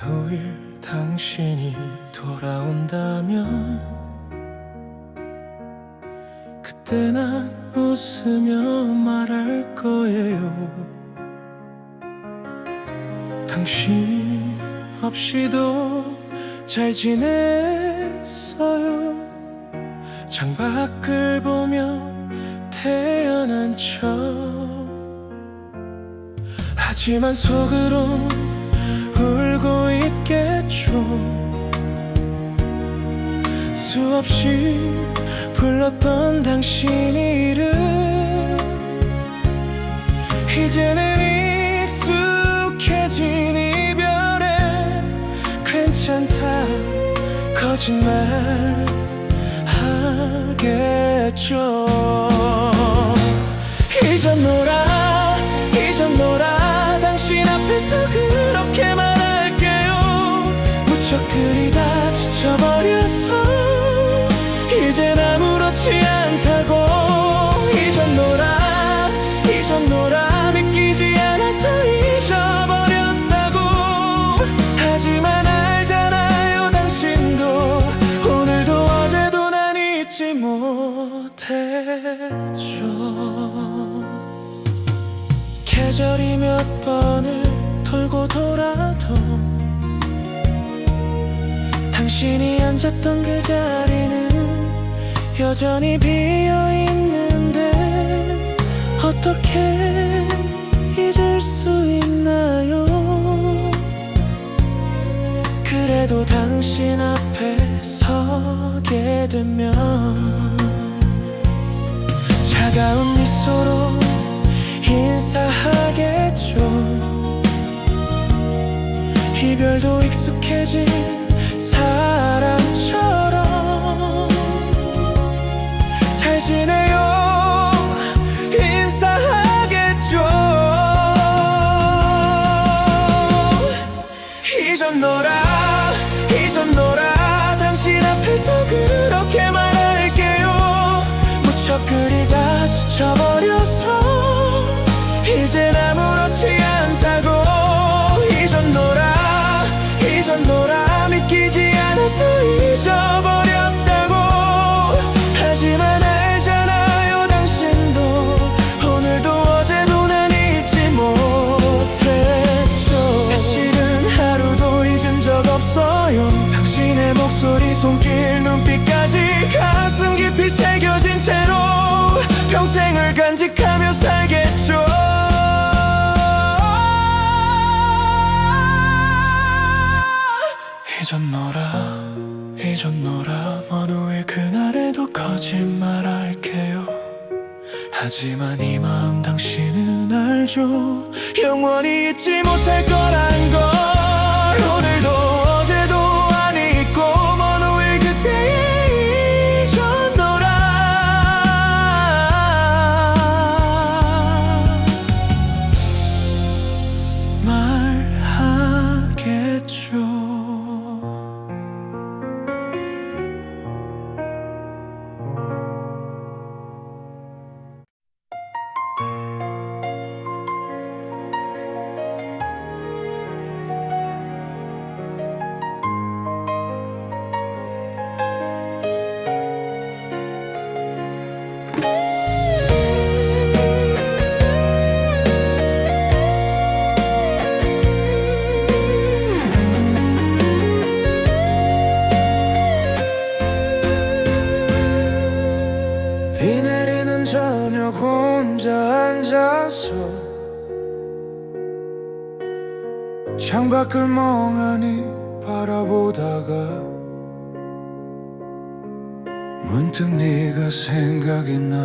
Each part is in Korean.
후일 당신이 돌아온다면 그때 난 웃으며 말할 거예요. 당신 없이도 잘 지냈어요. 창밖을 보며 태어난 척. 하지만 속으론 울고 있겠죠. 수없이 불렀던 당신 이름 이제는 익숙해진 이별에 괜찮다 거짓말 하겠죠. 잊었노라 당신 앞에서 그렇게 말할게요. 무척 그리다 지쳐버려서 이젠 아무렇지 않다고. 잊었노라 믿기지 않아서 잊어버렸다고. 하지만 알잖아요 당신도 오늘도 어제도 난 잊지 못했죠. 계절이 몇 번을 돌고 돌아도 당신이 앉았던 그 자리는 여전히 비어있는데 어떻게 잊을 수 있나요? 그래도 당신 앞에 서게 되면 차가운 미소로 인사하겠죠. 이별도 익숙해진 사람처럼 잘 지내요 인사하겠죠. 잊었노라 당신 앞에서 그렇게 말할게요. 무척 그리다 지쳐버려서 이젠 아무렇지 않다고. 잊었노라 믿기지 않아서 잊어버렸다고. 하지만 알잖아요 당신도 오늘도 어제도 난 잊지 못했죠. 사실은 하루도 잊은 적 없어요. 당신의 목소리 손길 눈빛까지 가슴 깊이 새겨진 채로 평생을 간직하며 살겠죠. 잊었노라 먼 후일 그날에도 거짓말할게요. 하지만 이 마음 당신은 알죠. 영원히 잊지 못할 거란 걸. 오늘도 어제도 안 잊고 먼 후일 그때에 잊었노라 말하겠죠. 비 내리는 저녁 혼자 앉아서 창밖을 멍하니 바라보다가 문득 네가 생각이 나.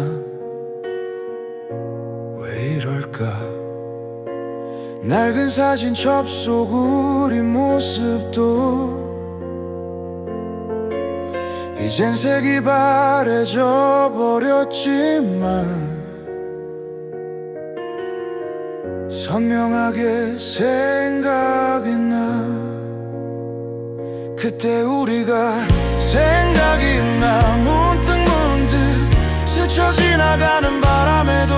왜 이럴까. 낡은 사진 접속 우리 모습도 이젠 색이 바래져 버렸지만 선명하게 생각이 나. 그때 우리가 생각이 나. 문득 스쳐 지나가는 바람에도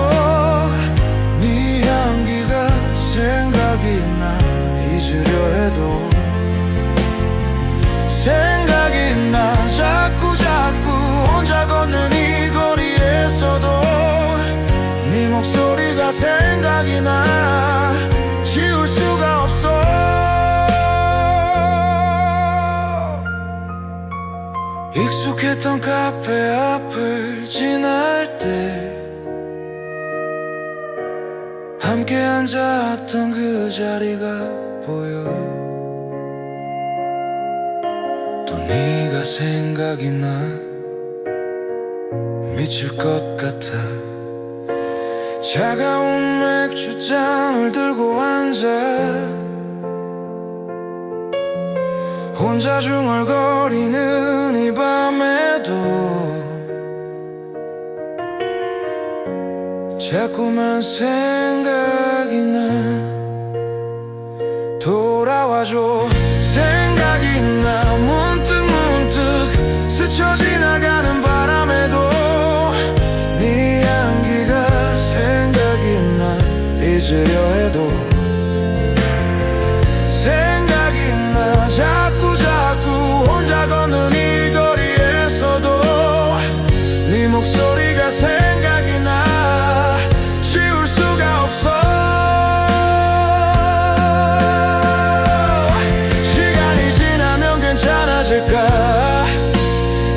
네 향기가 생각이 나. 잊으려 해도 네가 생각이 나 지울 수가 없어. 익숙했던 카페 앞을 지날 때 함께 앉았던 그 자리가 보여. 또 네가 생각이 나 미칠 것 같아. 차가운 맥주잔을 들고 앉아 혼자 중얼거리는 이 밤에도 자꾸만 생각이 나. 돌아와줘. 생각이 나 문득 문득 스쳐 지나가는 바람에도 네 향기가 생각이 나. 잊으려 해도 생각이 나. 자꾸 혼자 걷는 이 거리에서도 네 목소리가 생각이 나. 지울 수가 없어. 시간이 지나면 괜찮아질까?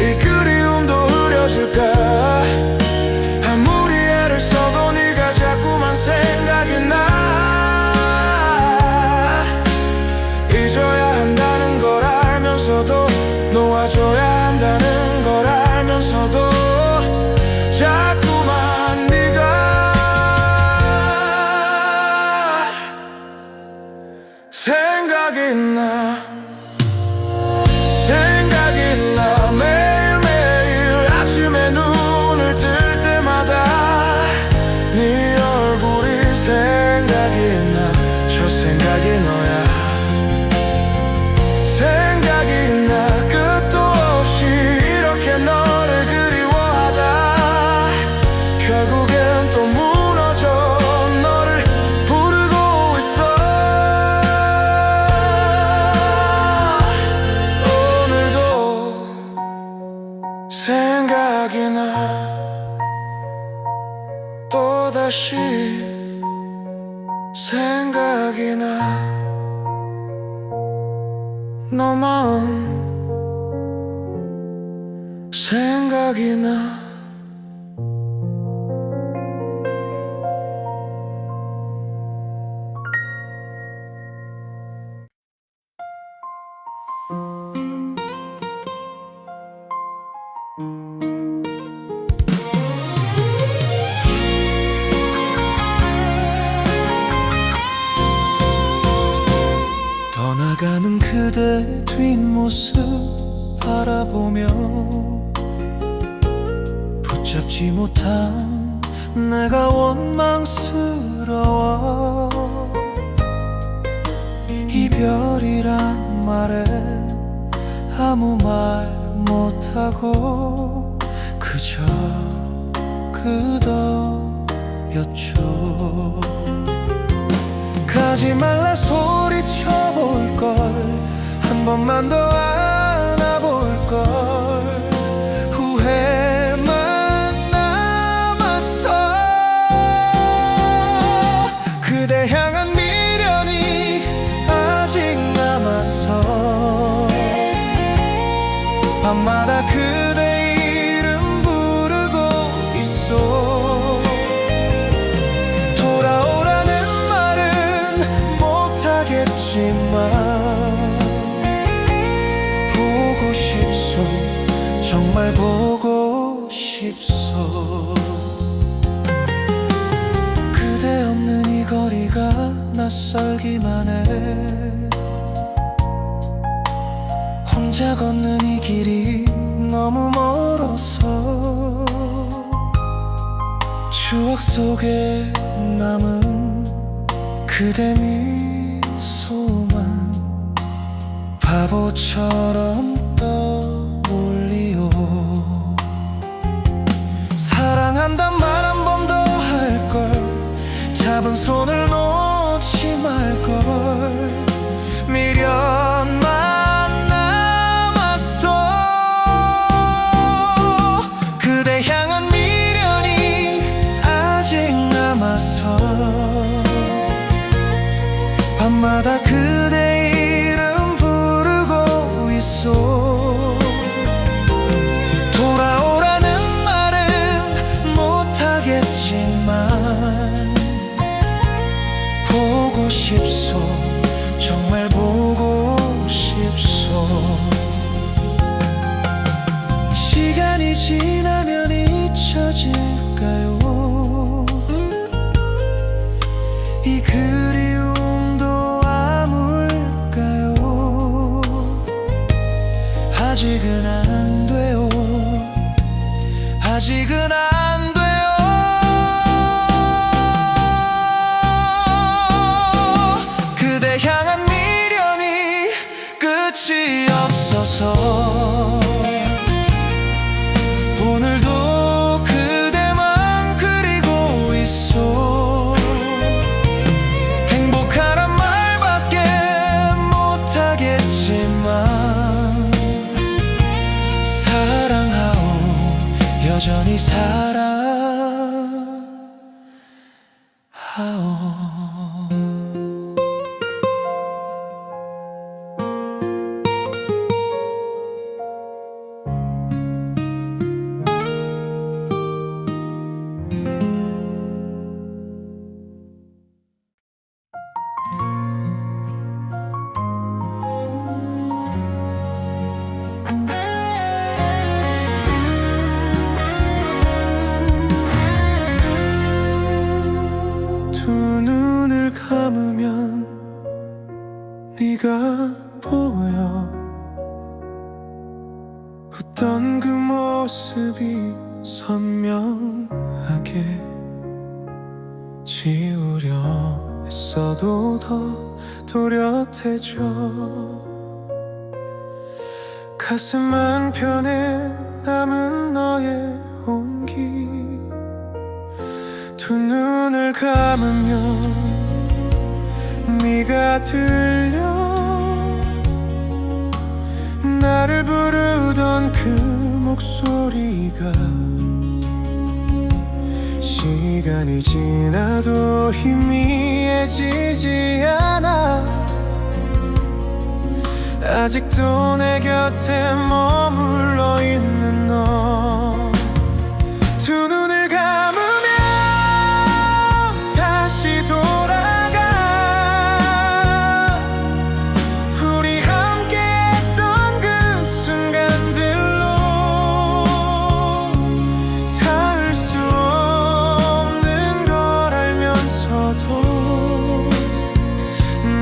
이 그리움도 흐려질까? 아무리 애를 써도 네가 자꾸만 생각이 나. 잊어야 한다는 걸 알면서도 놓아줘야 한다는 걸 알면서도 자꾸만 네가 생각이 나. 생각이 나. 매일매일 아침에 눈을 뜰 때마다 네 얼굴이 생각이 나. 저 생각이 너야. 생각이 나. 끝도 없이 이렇게 너를 그리워하다 결국엔 또 무너져 너를 부르고 있어. 오늘도 생각이 나. 또다시 생각이 나. 너 마음 생각이 나. 떠나가는 그대 뒷모습 바라보며 붙잡지 못한 내가 원망스러워. 이별이란 말에 아무 말 못하고 그저 그덕였죠. 가지 말라 소리쳐볼걸. 한 번만 더 안아볼걸. 후회만 남았어. 그대 향한 미련이 아직 남았어. 밤마다 그대 이름 부르고 있어. 보고 싶소. 정말 보고 싶소. 그대 없는 이 거리가 낯설기만 해. 혼자 걷는 이 길이 너무 멀어서 추억 속에 남은 그대 미소만 바보처럼 떠올리오. 사랑한단 말 한 번 더 할걸. 잡은 손을 놓지 말걸. 미련만 남았어. 그대 향한 미련이 아직 남았어. 아직은 안 돼요. 아직은 안 돼요. 그대 향한 미련이 끝이 없어서 오늘도 그대만 그리고 있어. 행복하란 말밖에 못하겠지만 사랑하오, 여전히 사랑하오. 두 눈을 감으면 네가 보여. 웃던 그 모습이 선명하게 지우려 애써도 더 또렷해져. 가슴 한편에 남은 너의 온기. 두 눈을 감으면 네가 들려. 나를 부르던 그 목소리가 시간이 지나도 희미해지지 않아. 아직도 내 곁에 머물러 있는 너. 두 눈을 감으면 다시 돌아가. 우리 함께 했던 그 순간들로 닿을 수 없는 걸 알면서도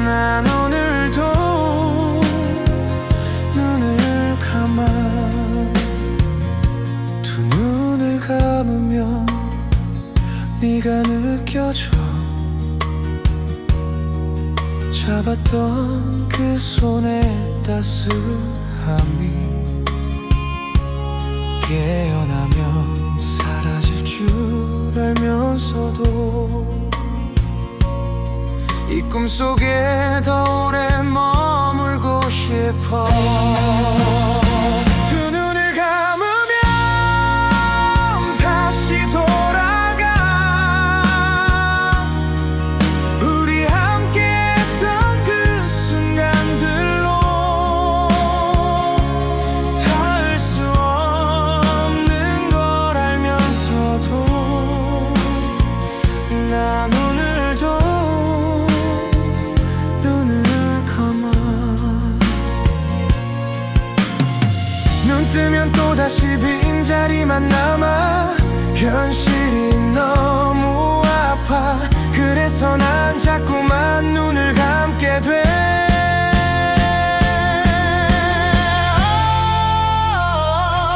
난 오늘도 눈을 감아. 두 눈을 감으면 네가 느껴져. 잡았던 그 손의 따스함이 깨어나면 사라질 줄 알면서도 이 꿈속에 더 오래 머물고 싶어. 두 눈을 감으면 다시 돌아가. 우리 함께 했던 그 순간들로 닿을 수 없는 걸 알면서도 난 오늘도 눈을 감아. 눈 뜨면 또다시 빈자리만 남아. 현실이 너무 아파. 그래서 난 자꾸만 눈을 감게 돼.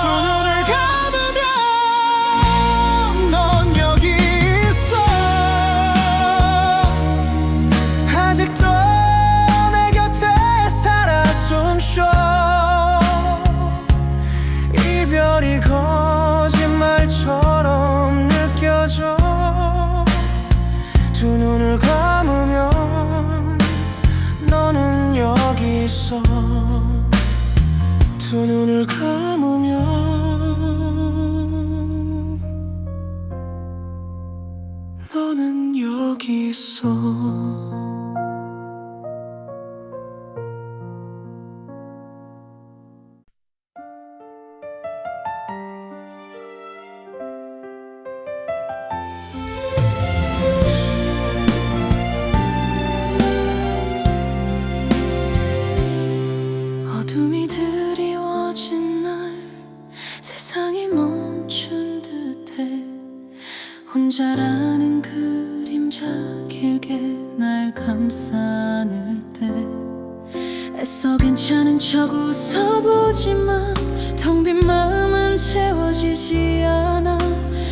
두 눈을 감으면 넌 여기 있어. 아직도 내 곁에 살아 숨쉬어. 이별이 거짓말처럼 느껴져. 두 눈을 감으면 너는 여기 있어. 두 눈을 감으면 너는 여기 있어. 어둠이 드리워진 날 세상이 멈춘 듯해. 혼자라는 그림자 길게 날 감싸 안을 때 애써 괜찮은 척 웃어보지만 텅 빈 마음은 채워지지 않아.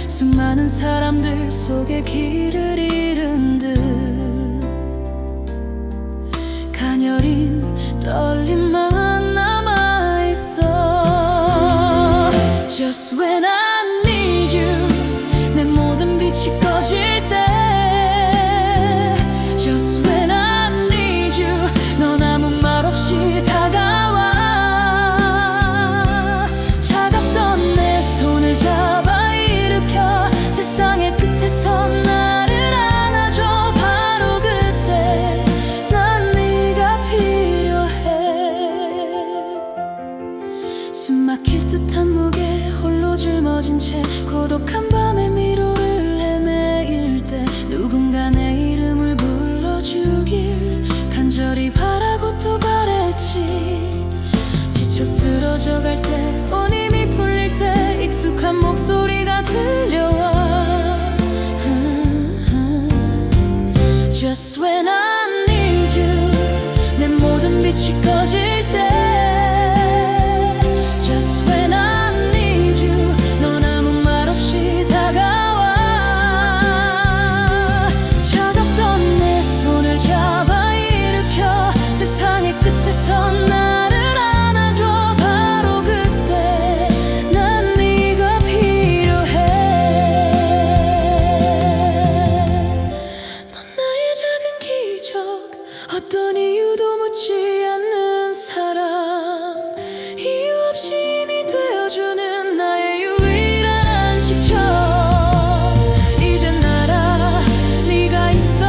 수많은 사람들 속에 길을 잃은 듯 가녀린 떨림만 남아있어. Just when I need you, 내 모든 빛이 꺼질 때. Just when I need you, 넌 아무 말 없이 다가와. 차갑던 내 손을 잡아 일으켜 세상의 끝에서 나를 안아줘. 바로 그때 난 네가 필요해. 숨막힐 듯한 무게 홀로 짊어진 채 고독한 밤의 미로를 헤매일 때 누군가 내 이름을 불러주길 간절히 바라고 또 바랬지. 지쳐 쓰러져 갈 때 온 힘이 풀릴 때 익숙한 목소리가 들려와. Just when I need you, 내 모든 빛이 꺼질 때. Just when I need you, 넌 아무 말 없이 다가와. 차갑던 내 손을 잡아 일으켜 세상의 끝에서 나를 안아줘. 바로 그때 난 네가 필요해. 넌 나의 작은 기적, 어떤 이유도 묻지 않는 사랑, 이유 없이 힘이 되어주는 나의 유일한 안식처. 이젠 알아, 네가 있어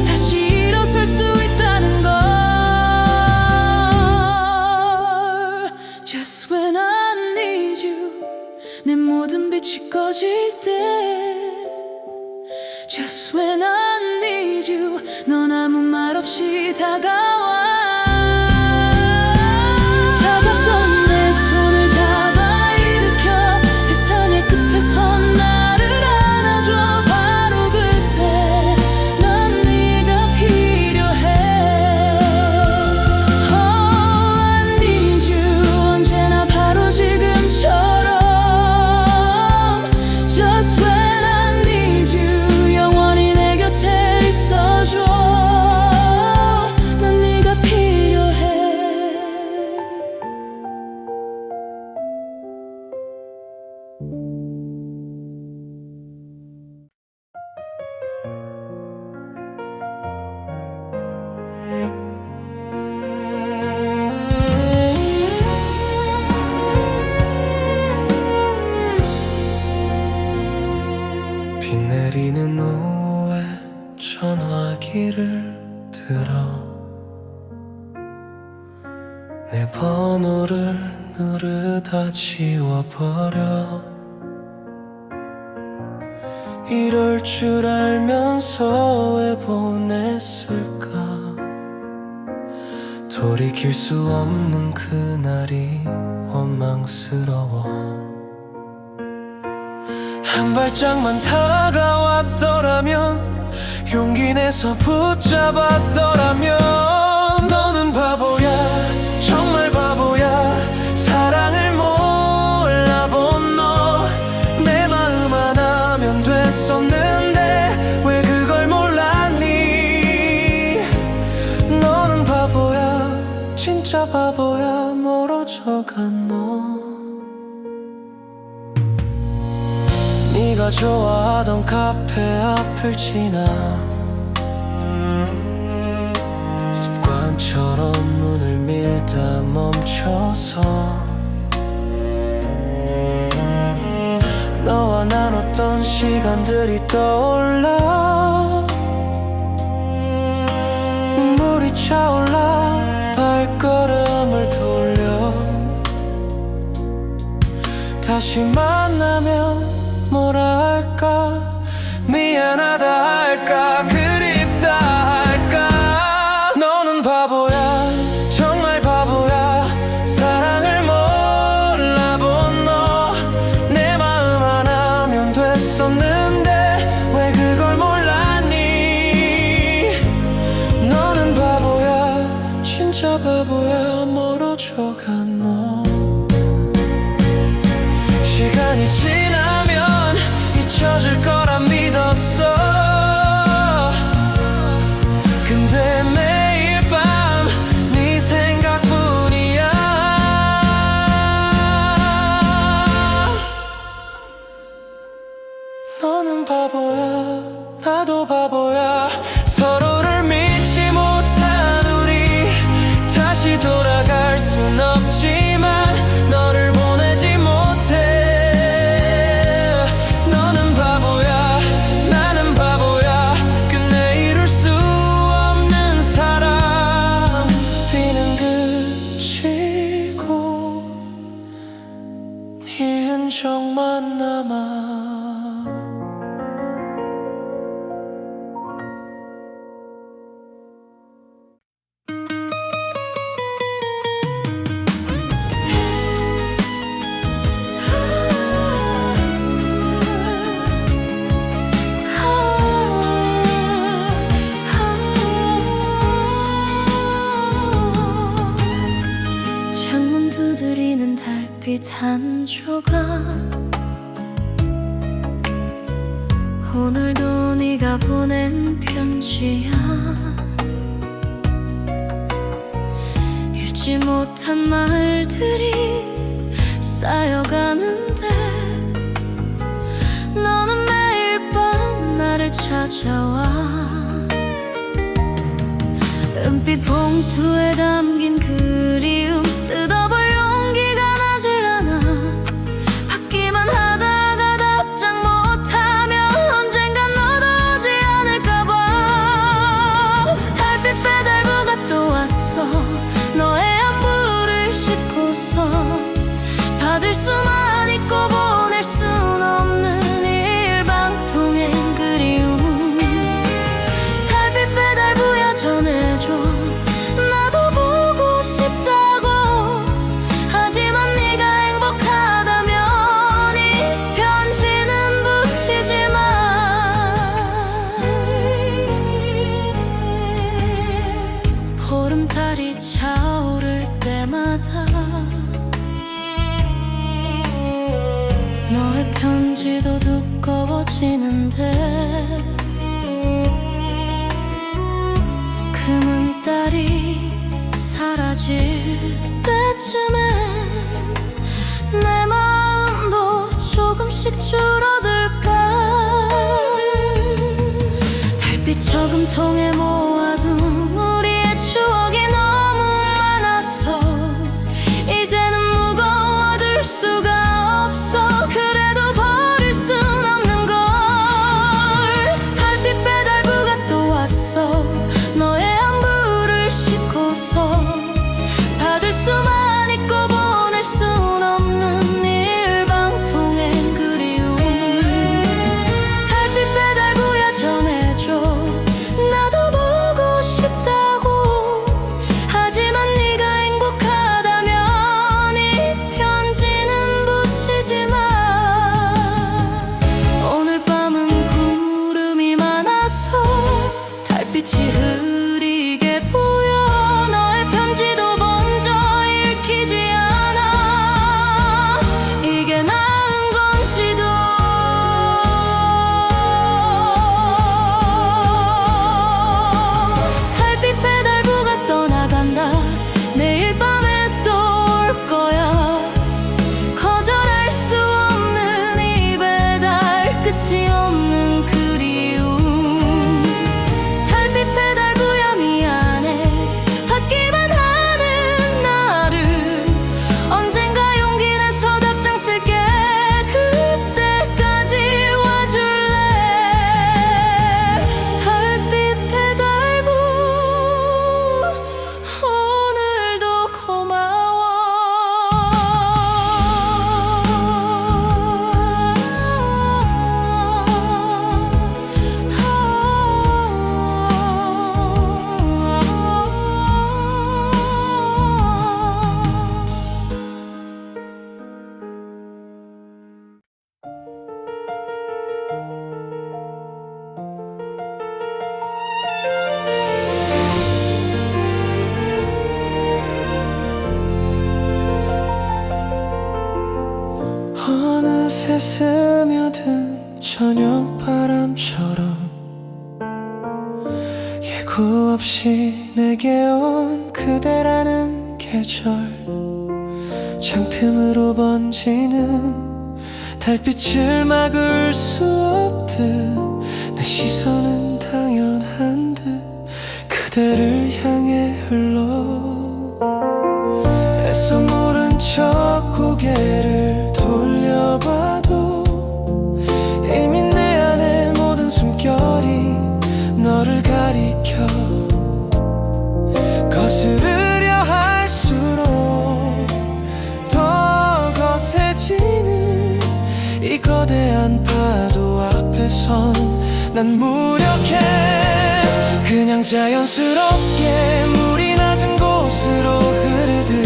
다시 일어설 수 있다는 걸. Just when I need you, 내 모든 빛이 꺼질 때. Just when I need you, 넌 아무 말 없이 다가와. 차갑던 내 손을 잡아 일으켜 세상의 끝에서 나를 안아줘. 바로 그때 난 네가 필요해. Oh, I need you, 언제나 바로 지금처럼. Just when I need you, 영원히 내 곁에 있어줘. 난 네가 필요해. 비 내리는 오후에 전화기를 들어 내 번호를 누르다 지워버려. 이럴 줄 알면서 왜 보냈을까. 돌이킬 수 없는 그날이 원망스러워. 한 발짝만 다가왔더라면, 용기 내서 붙잡았더라면. 너는 바보야, 정말 바보야. 사랑을 몰라본 너, 내 마음 하나면 됐었는데 왜 그걸 몰랐니. 너는 바보야, 진짜 바보야. 멀어져간 너, 네가 좋아하던 카페 앞을 지나 습관처럼 문을 밀다 멈춰서 너와 나눴던 시간들이 떠올라. 눈물이 차올라 발걸음을 돌려. 다시 만나면 뭐라 할까. 미안하다 할까, 그립다 할까. 너는 바보야, 정말 바보야. 사랑을 몰라본 너, 내 마음 하나면 됐었는데 왜 그걸 몰랐니. 너는 바보야, 진짜 바보야. 달빛 한 조각 오늘도 네가 보낸 편지야 읽지 못한 말들이 쌓여가는데 너는 매일 밤 나를 찾아와 은빛 봉투에 담긴 그리움 뜯어볼 용기가 나질 않아 받기만 하다가 답장 못하면 언젠간 너도 오지 않을까봐 달빛 배달부가 또 왔어 너의 안부를 싣고서 받을 수만 있고 보낼 순 없는 일방통행 그리움 달빛 배달부야 전해줘 나도 보고 싶다고 하지만 네가 행복하다면 이 편지는 붙이지 마 보름달이 차오를 때마다 너의 편지도 두꺼워지는데 그 문달이 사라질 때쯤엔 내 마음도 조금씩 줄어들까 달빛 저금통에 모아둔 우리의 추억이 너무 많아서 이제는 무거워둘 수가 없어 그래도 버릴 순 없는 걸 달빛 배달부가 또 왔어 너의 안부를 싣고서 받을 수만 있고 보낼 순 없는 일방통행 그리움 달빛 배달부야 전해줘 나도 보고 싶다고 하지만 네가 행복하다면 이 편지는 붙이지 마 오늘 밤은 구름이 많아서 달빛이 흐리게 보여 너의 편지도 먼저 읽히지 않아 이게 나은 건지도 달빛 배달부가 떠나간다 내일 밤에 또 올 거야 거절할 수 없는 이 배달 끝이 없는 그리움 달빛 배달부야 미안해 받기만 하는 나를 언젠가 용기 내서 답장 쓸게 그때까지 와줄래 달빛 배달부 오늘도 고마워 어느새 스며든 저녁 바람처럼 예고 없이 내게 온 그대라는 계절 창틈으로 번지는 달빛을 막을 수 없듯 내 시선은 당연한 듯 그대를 향해 흘러 애써 모른 척 고개를 돌려봐도 이미 내 안에 모든 숨결이 너를 가리켜 거스르려 할수록 더 거세지는 이 거대한 파도 앞에선 난 무력해 그냥 자연스럽게 물이 낮은 곳으로 흐르듯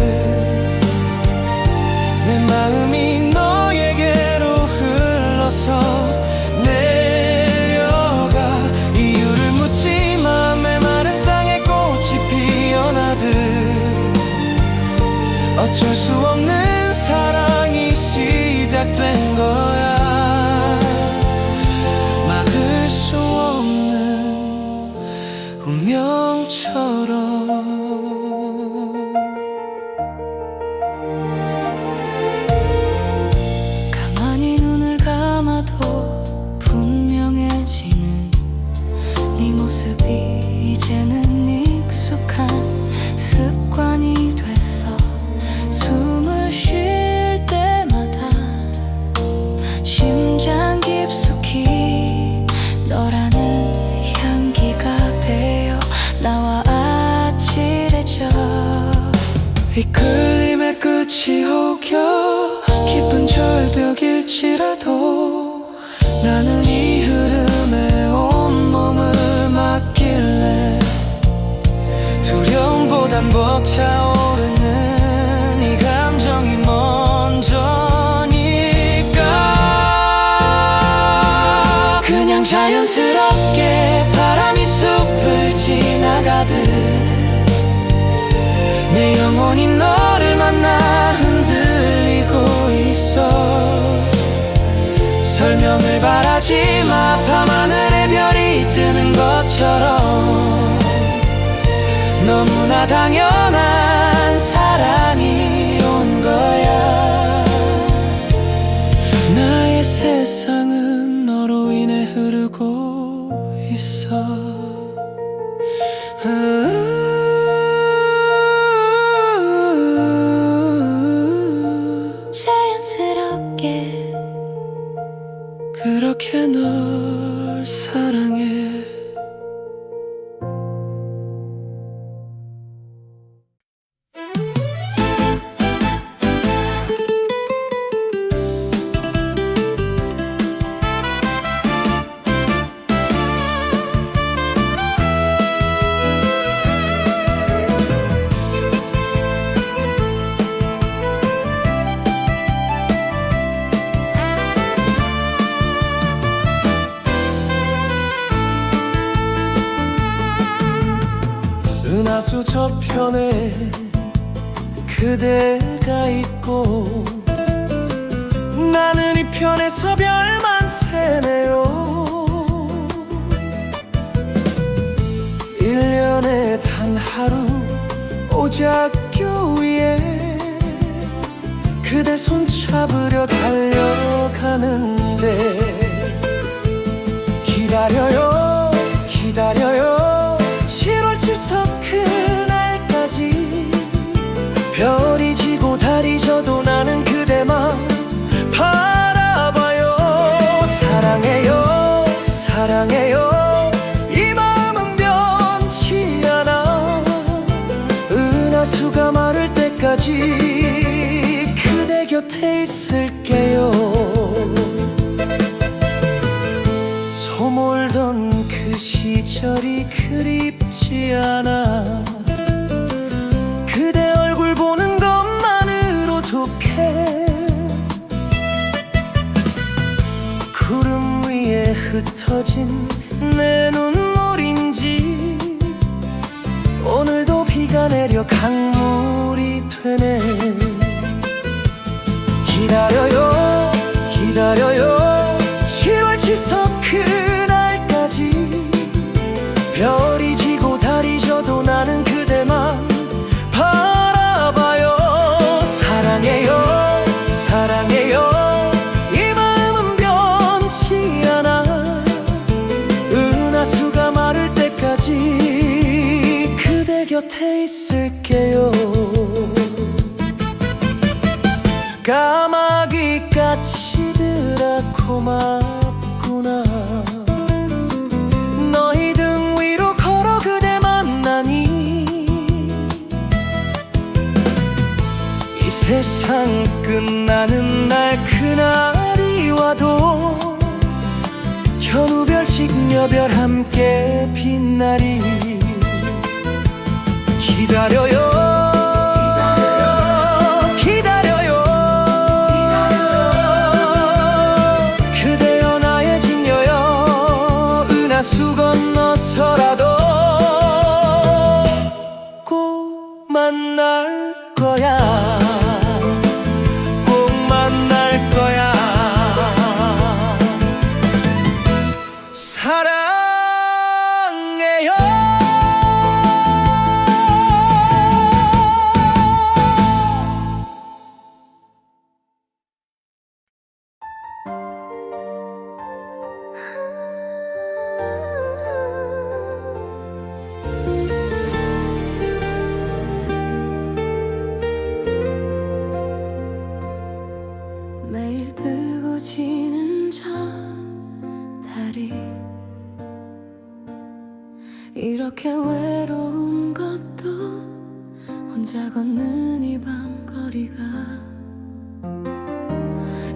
내 마음이 너에게로 흘러서 내려가 이유를 묻지만 메마른 땅에 꽃이 피어나듯 어쩔 수 없는 사랑 끝이 오겨 깊은 절벽일지라도 나는 이 흐름에 온몸을 맡길래 두려움보단 벅차오르는 이 감정이 먼저니까 그냥 자연스럽게 바람이 숲을 지나가듯 내 영혼이 너를 만나 흔들리고 있어. 설명을 바라지 마. 밤하늘에 별이 뜨는 것처럼 너무나 당연한 사랑이 온 거야. 나의 세상은 너로 인해 흐르고 있어. 자연스럽게 그렇게 널 사랑해. 은하수 저편에 그대가 있고 나는 이 편에서 별만 세네요. 1년에 단 하루 오작교 위에 그대 손 잡으려 달려가는데 기다려요 기다려요 7월 칠석 그날까지 별이 지고 달이 져도 나는 그대만 바라봐요. 사랑해요 사랑해요 이 마음은 변치 않아. 은하수가 마를 때까지 그대 곁에 있을게요. 소몰던 그 시절이 그립지 않아. 그대 얼굴 보는 것만으로 독해. 구름 위에 흩어진 내 눈물인지 오늘도 비가 내려 강물이 되네. 기다려요 기다려요 7월 칠석 그날까지 별이 지고 달이 져도 나는 그대만 바라봐요. 사랑해요 사랑해요 이 마음은 변치 않아. 은하수가 마를 때까지 그대 곁에 있을게요. 까마귀 까치들아 고맙구나. 너희 등 위로 걸어 그대 만나니 이 세상 끝나는 날 그날이 와도 현우별 직녀별 함께 빛나리. 기다려요 기다려요 그대여 나의 직녀여. 은하수 건너서라도 꼭 만날 거야. 꼭 만날 거야. 사랑해요.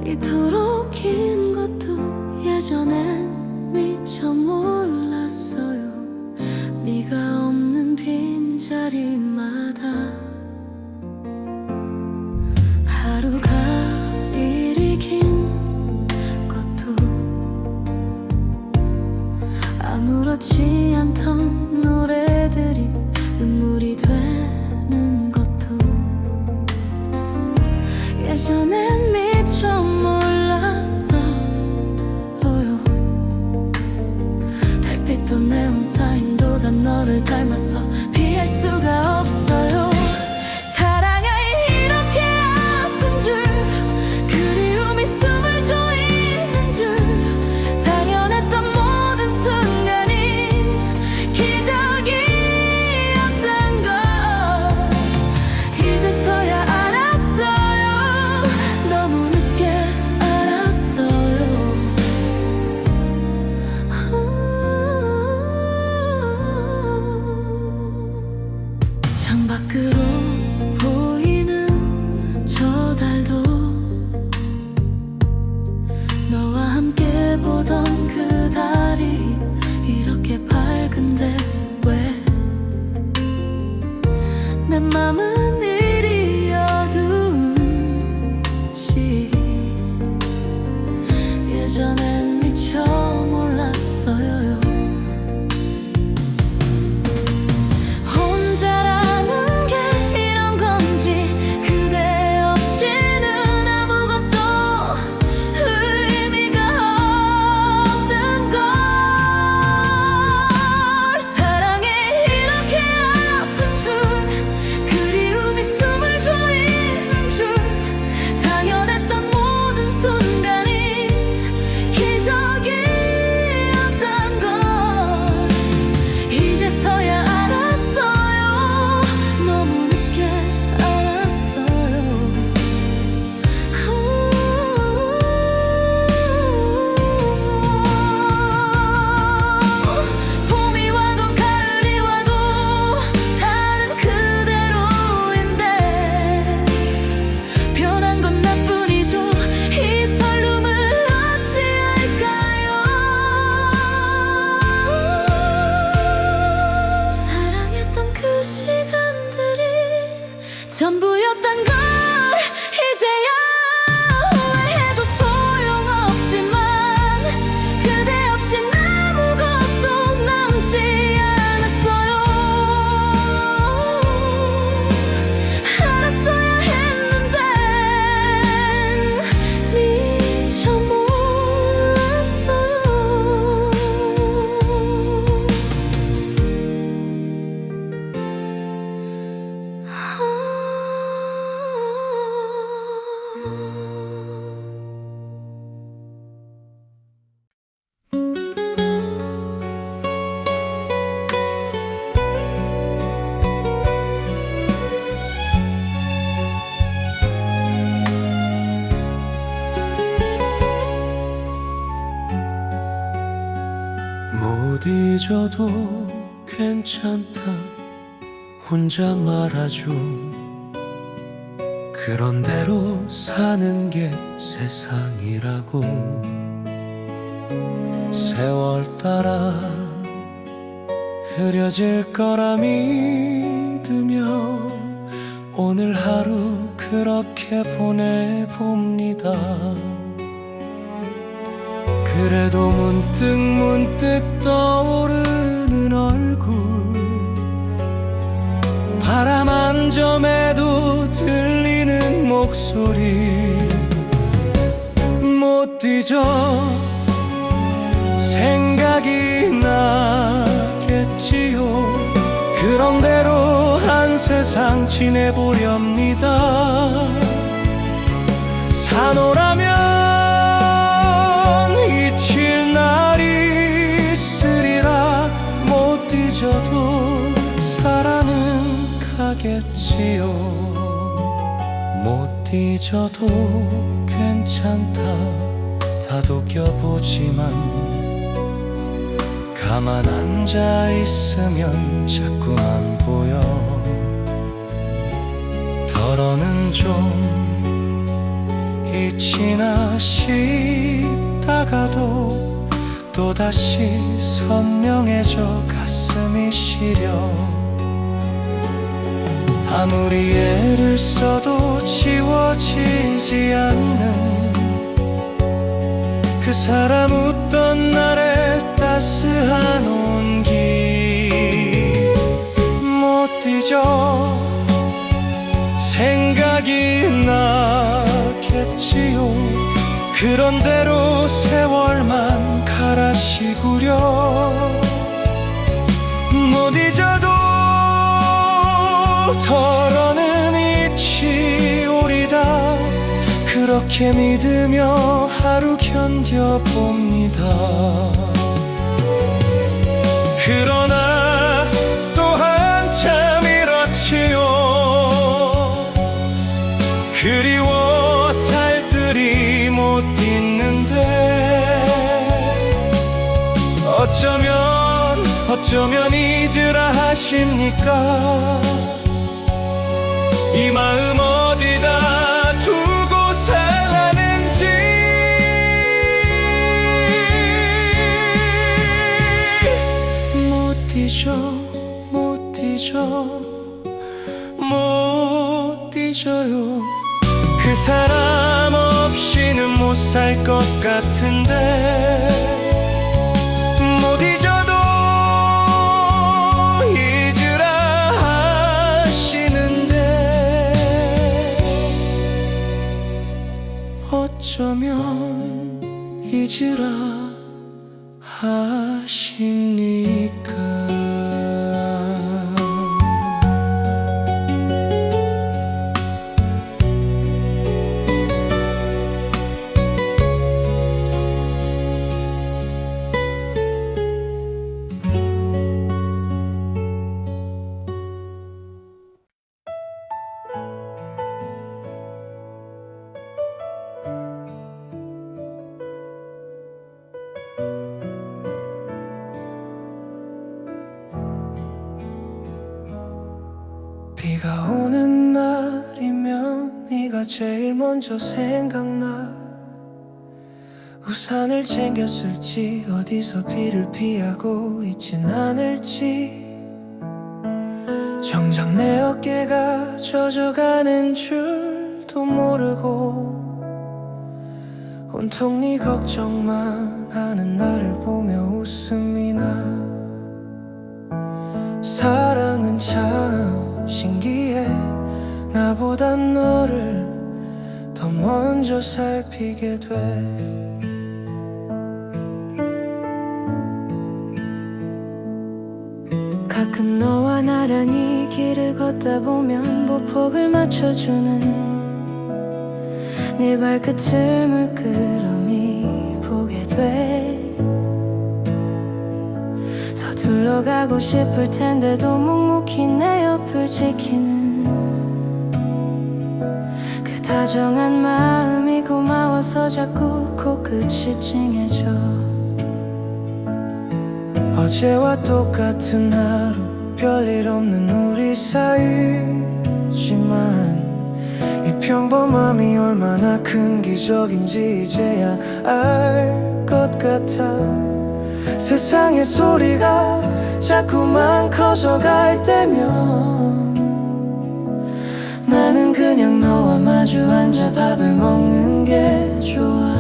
이토록 긴 것도 예전엔 미처 몰랐어요. 네가 없는 빈자리마다 하루가 이리 긴 것도 아무렇지 않던 노래들이 눈물이 되는 것도 예전엔 미처 몰랐어요. 달빛도 네온 사인도 다 너를 닮아서 피할 수가 없어요. 사랑이 이렇게 아픈 줄, 그리움이 숨을 조이는 줄, 당연했던 모든 순간이 기적이었던 걸 이제서야 알았어요. 너무 늦게 알았어요. 창밖으로 보이는 저 달도 너와 함께 보던 그 달이 이렇게 밝은데 왜 내 맘은 이리 어두운지 예전엔 미처 몰랐어요. 혼자라는 게 이런 건지, 그대 없이는 아무것도 의미가 없는 걸. 사랑이 이렇게 아픈 줄, 그리움이 숨을 조이는 줄, 당연했던 모든 순간이 기적이었던 걸 이제서야 알았어요. 너무 늦게 알았어요. 봄이 와도 가을이 와도 다른 그대로인데 변한 건 나뿐이죠. 이 설렘을 어찌할까요? 사랑했던 그 시간들이 전부였단 걸 이제야 후회해도 소용없지만 그대 없인 아무것도 남지 않았어요. 알았어야 했는데 미처 몰랐어요. 못 잊어도 괜찮다 혼자 말아줘. 그런 대로 사는 게 세상이라고. 세월 따라 흐려질 거라 믿으며 오늘 하루 그렇게 보내봅니다. 그래도 문득 떠오르는 얼굴, 바람 한 점에도 들리는 목소리 못 잊어 생각이 나겠지요. 그런 대로 한 세상 지내보렵니다. 사노라면 잊힐 날이 있으리라. 못 잊어도 살아는 가겠지요. 못 잊어도 괜찮다 다독여보지만 가만 앉아 있으면 자꾸만 보여. 덜어는 좀 잊지나 싶다가도 또다시 선명해져 가슴이 시려 아무리 애를 써도 지워지지 않는 그 사람 웃던 날의 따스한 온기 못 잊어 생각이 나겠지요 그런대로 세월만 갈아시구려 못 잊어도 덜어는 잊지 오리다 그렇게 믿으며 하루 견뎌봅니다 그러나 또 한참 잃었지요 그리워 살뜰히 못 잊는데 어쩌면 잊으라 하십니까 이 마음 어디다 두고 살라는지 못 잊어 못 잊어 못 잊어요 그 사람 없이는 못 살 것 같은데 못 잊어도 잊으라 하시는데 어쩌면 잊으라 하십니까 비가 오는 날이면 네가 제일 먼저 생각나 우산을 챙겼을지 어디서 비를 피하고 있진 않을지 정작 내 어깨가 젖어가는 줄도 모르고 온통 네 걱정만 하는 나를 보며 웃음이 나 사랑은 참 신기해 나보단 너를 더 먼저 살피게 돼 가끔 너와 나란히 길을 걷다 보면 보폭을 맞춰주는 네 발끝을 물끄러미 보게 돼 서둘러 가고 싶을 텐데도 묵묵히 내 옆을 지키는 그 다정한 마음이 고마워서 자꾸 코끝이 찡해져 어제와 똑같은 하루 별일 없는 우리 사이지만 이 평범함이 얼마나 큰 기적인지 이제야 알 것 같아 세상의 소리가 자꾸만 커져갈 때면 나는 그냥 너와 마주 앉아 밥을 먹는 게 좋아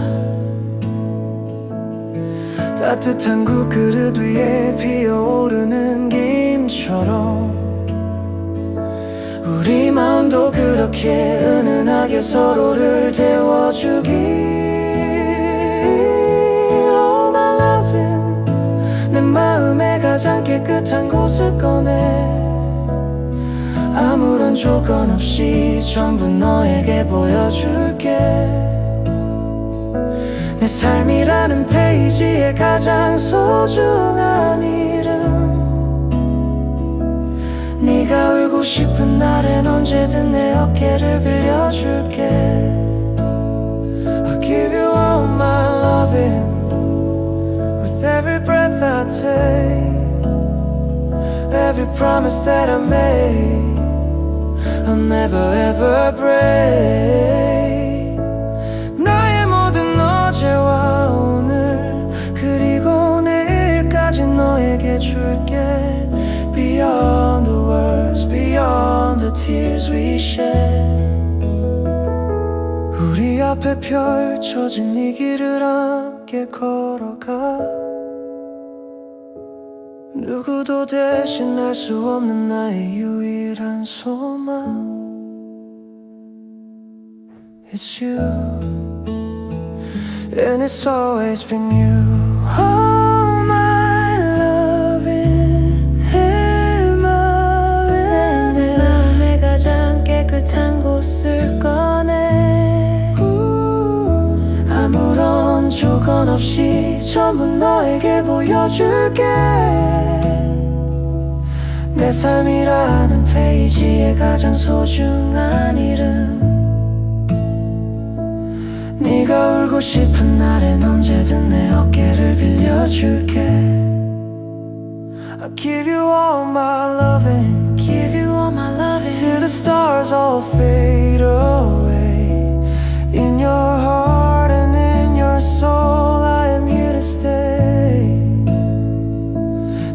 따뜻한 국그릇 위에 피어오르는 김처럼 우리 마음도 그렇게 은은하게 서로를 데워주기 Oh my loving 내 마음의 가장 깨끗한 곳을 꺼내 아무런 조건 없이 전부 너에게 보여줄게 내 삶이라는 페이지에 가장 소중한 이름 네가 울고 싶은 날엔 언제든 내 어깨를 빌려줄게 I'll give you all my loving With every breath I take Every promise that I made I'll never ever break 앞에 펼쳐진 이 길을 함께 걸어가 누구도 대신할 수 없는 나의 유일한 소망 It's you And it's always been you Oh my loving 내 마음의 가장 깨끗한 곳을 꺼내 아무런 조건 없이 전부 너에게 보여줄게 내 삶이라는 페이지에 가장 소중한 이름 네가 울고 싶은 날엔 언제든 내 어깨를 빌려줄게 I'll give you all my loving Give you all my loving Till the stars all fade away In your heart and in your soul I am here to stay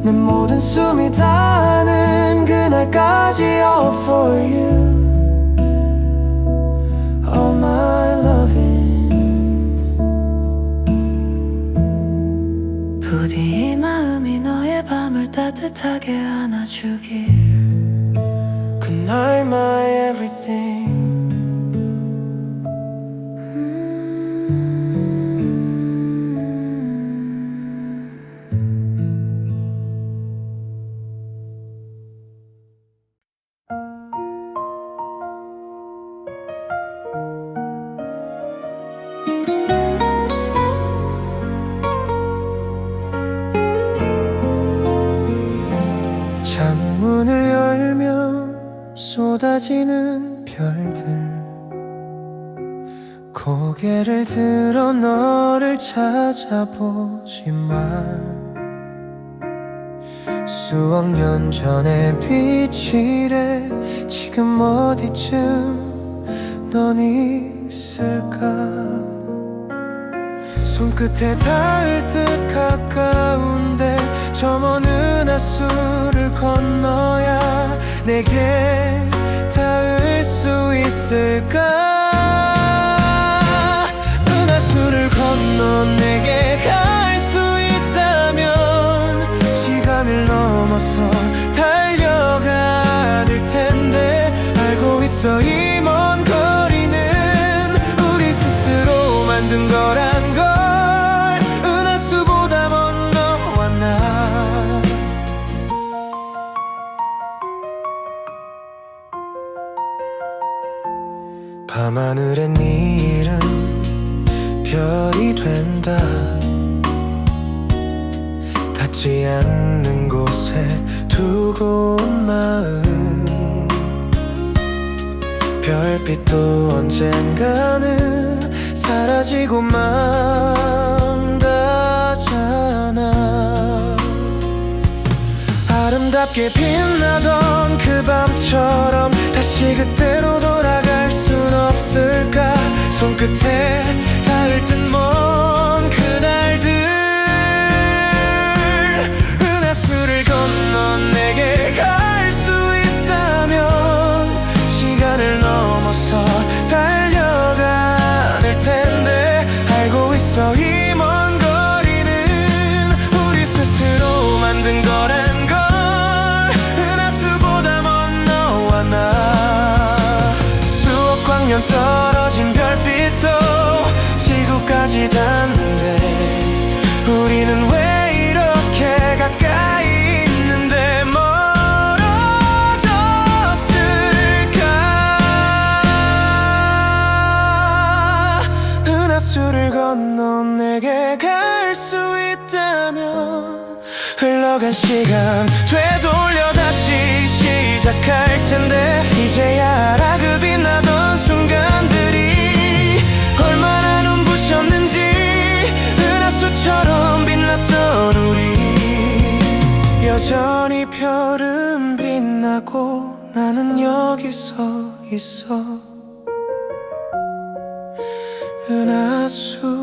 내 모든 숨이 닿는 그날까지 All for you All my loving 부디 이 마음이 너의 밤을 따뜻하게 안아주길 Good night my everything 창문을 열면 쏟아지는 별들 고개를 들어 너를 찾아보지만 수억 년 전의 빛이래 지금 어디쯤 넌 있을까 손끝에 닿을 듯 가까운데 저 먼 은하수를 건너야 내게 닿을 수 있을까 은하수를 건너 내게 갈 수 있다면 시간을 넘어서 달려가 될 텐데 알고 있어 이 먼 거리는 우리 스스로 만든 거란 걸 은하수보다 먼 너와 나 밤하늘에 네 이름 별이 된다 닿지 않는 곳에 두고 온 마음 별빛도 언젠가는 사라지고 만다잖아 아름답게 빛나던 그 밤처럼 다시 그때로 돌아갈 순 없을까 손끝에 닿을 듯 먼 그날들 은하수를 건너 내게 갈 수 있다면 시간을 넘어서 달려가 될 텐데 알고 있어 이 먼 거리는 우리 스스로 만든 거란 걸 은하수보다 먼 너와 나 수억 광년 떨어진 별빛도 지구까지 닿는데 우리는 왜 이렇게 가까이 있는데 멀어졌을까 은하수를 건너 내게 갈 수 있다면 흘러간 시간 되돌려 다시 시작할 텐데 이제야 알아 그 빛나던 순간들이 얼마나 눈부셨는지 은하수처럼 빛났던 우리 여전히 별은 빛나고 나는 여기 서 있어 은하수